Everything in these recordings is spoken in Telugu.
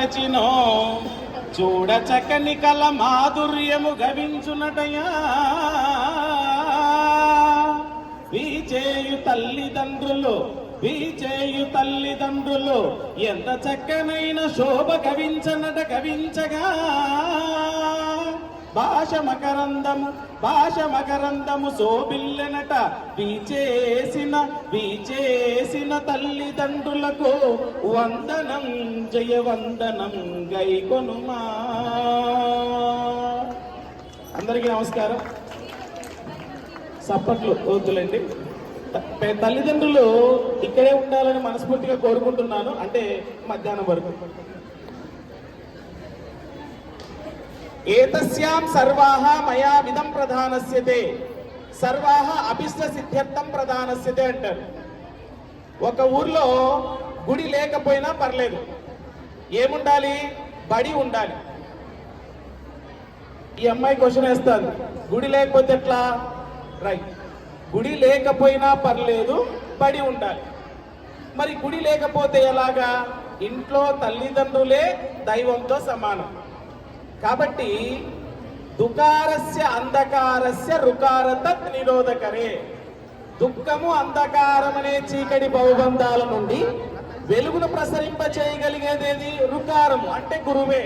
తలచినో చూడ చక్కని కల మాధుర్యము గవించునటయా వీచేయు తల్లిదండ్రులు ఎంత చక్కనైన శోభ కవించనట కవించగా భాష మకరందము శోభిల్లెనట వీచేసిన తల్లిదండ్రులకు వందనం జయవందనం గైకొనుమా. అందరికీ నమస్కారం. సప్పట్లు వద్దులేండి. తల్లిదండ్రులు ఇక్కడే ఉండాలని మనస్ఫూర్తిగా కోరుకుంటున్నాను. అంటే మధ్యాహ్నం వరకు. ఏతస్యాం సర్వాః మయా విధం ప్రధానస్యతే సర్వాః అభిష్ట సిద్ధ్యర్థం ప్రధానస్యతే అంటారు. ఒక ఊర్లో గుడి లేకపోయినా పర్లేదు, ఏముండాలి? బడి ఉండాలి. ఈ అమ్మాయి క్వశ్చన్ వేస్తాను, గుడి లేకపోతే ఎట్లా? రైట్, గుడి లేకపోయినా పర్లేదు, బడి ఉండాలి. మరి గుడి లేకపోతే ఎలాగా? ఇంట్లో తల్లిదండ్రులే దైవంతో సమానం. కాబట్టి దుకారస్య అంధకారస్య రుకారతత్ నిరోధకరే. దుఃఖము అంధకారం అనే చీకటి భవబంధాల నుండి వెలుగును ప్రసరింప చేయగలిగేదేది? రుకారము అంటే గురువే.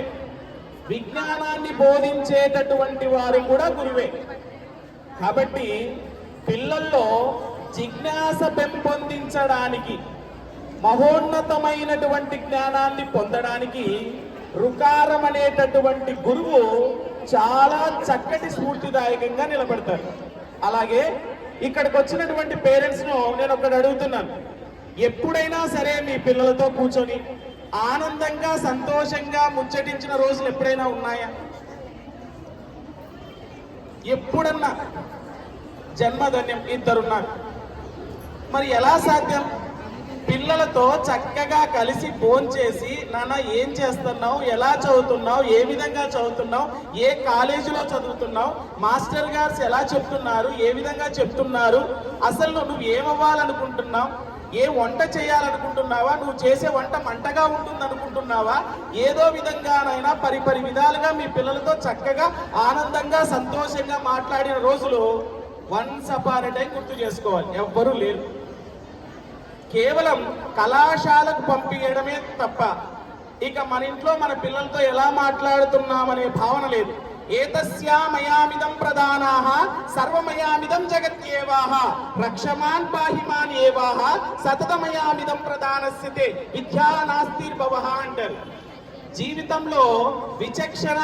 విజ్ఞానాన్ని బోధించేటటువంటి వారు కూడా గురువే. కాబట్టి పిల్లల్లో జిజ్ఞాస పెంపొందించడానికి, మహోన్నతమైనటువంటి జ్ఞానాన్ని పొందడానికి రుకారం అనేటటువంటి గురువు చాలా చక్కటి స్ఫూర్తిదాయకంగా నిలబడతారు. అలాగే ఇక్కడికి వచ్చినటువంటి పేరెంట్స్ ను నేను ఒకటి అడుగుతున్నాను, ఎప్పుడైనా సరే మీ పిల్లలతో కూర్చొని ఆనందంగా సంతోషంగా ముచ్చటించిన రోజులు ఎప్పుడైనా ఉన్నాయా? ఎప్పుడన్నా? జన్మధన్యం. ఇద్దరున్నారు. మరి ఎలా సాధ్యం? పిల్లలతో చక్కగా కలిసి ఫోన్ చేసి, నాన్న ఏం చేస్తున్నావు, ఎలా చదువుతున్నావు, ఏ విధంగా చదువుతున్నావు, ఏ కాలేజీలో చదువుతున్నావు, మాస్టర్ గారు ఎలా చెప్తున్నారు, ఏ విధంగా చెప్తున్నారు, అసలు నువ్వు ఏమవ్వాలనుకుంటున్నావు, ఏ వంట చేయాలనుకుంటున్నావా, నువ్వు చేసే వంట మంటగా ఉంటుంది అనుకుంటున్నావా, ఏదో విధంగానైనా పరిపరి విధాలుగా మీ పిల్లలతో చక్కగా ఆనందంగా సంతోషంగా మాట్లాడిన రోజులు వన్స్ అపాన్ ఎ టైం గుర్తు చేసుకోవాలి. ఎవ్వరూ లేరు. కేవలం కళాశాలకు పంపించడమే తప్ప ఇక మన ఇంట్లో మన పిల్లలతో ఎలా మాట్లాడుతున్నామనే భావన లేదు. ఏతస్యా మయామిదం ప్రధానాః సర్వమయామిదం జగత్యేవాః రక్షమాన్ పాహిమాన్ ఏవాః సతతమయామిదం ప్రధానస్యతే విద్యా నాస్తిర్భవః అంటారు. జీవితంలో విచక్షణ